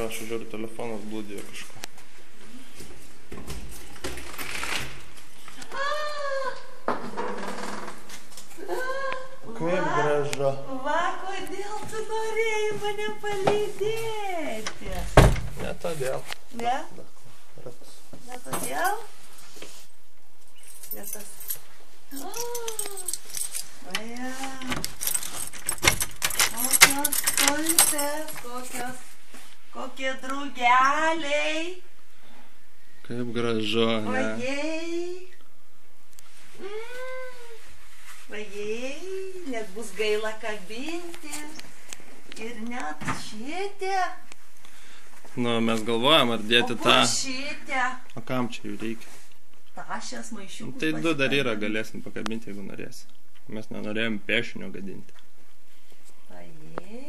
nėra, aš žiūriu, telefonas blūdėjo kažko. Kaip gražu. Va, kodėl tu norėjai mane palydėti? Ne todėl. Ne? Ratas. Ne todėl? Ne tas. Vaja. Kokios tulpės, kokie drugeliai. Kaip gražu, ne? Vajai. Vajai, net bus gaila kabinti. Ir net šitė. Nu, mes galvojam, ar dėti tą... O šitė? O kam čia jų reikia? Tašės maišiukus. Tai du dar yra, galėsim pakabinti, jeigu norėsi. Mes nenorėjom piešinio gadinti. Vajai.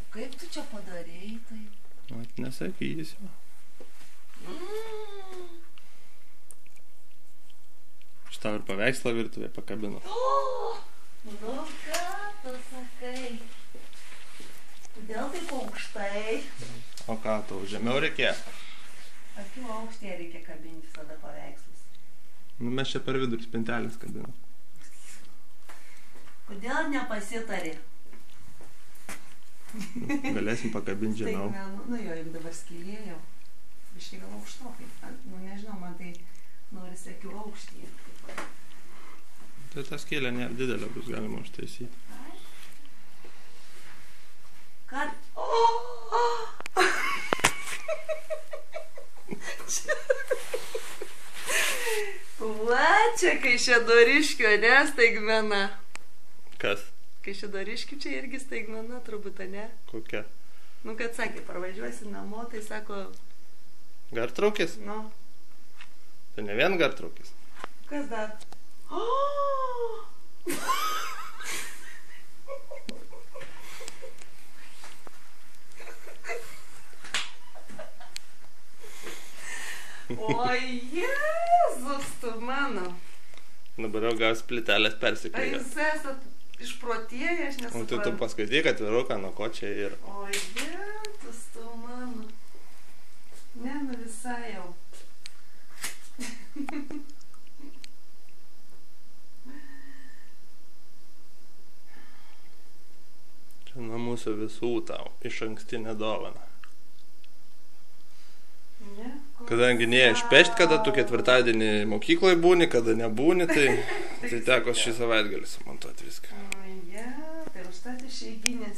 O kaip tu čia padarėjai tai? O, nesakysiu. Šitą ir paveikslą virtuvėje pakabinu. Nu ką tu sakai? Kodėl taip aukštai? O ką, tau žemiau reikėjo? Akių aukštėje reikia kabinti visada paveikslus. Nu, mes čia per vidurį spintelės kabinam. Kodėl nepasitari? Galėsim pakabinti žemiau. Nu jo, jeigu dabar skylėjau. Biškai gal aukštokai. Nu nežinau, man tai norisi akių aukštyje. Tai ta skylė nėra didelė, bus galima užtaisyti. Kad... Va, čia Kaišiadoriškio, ne, staigmena. Kas? Kaišiadoriškių čia irgi staigmena, turbūt, ne? Kokia? Nu, kad sakė, parvažiuosi namo, tai sako... Gartraukis? Nu. Tai ne vien gartraukis. Kas dar? Oi, Jėzus, tu mano. Dabar jau gaus plytelės Ai, persiklyja. jūs esat išprotėję, aš O tai tu nesuprantu. paskaityk atviruką, nuo ko čia yra. Oi, Jėzus, tu mano. Ne, nu visai jau. Čia nuo mūsų visų tau iš ankstinę dovaną. Ne, Kadangi nėja išpešt, kada tu ketvirtadienį mokykloje būni, kada nebūni, tai teko šį savaitgalį sumontuoti viską. Oi, tai užtat išeiginės.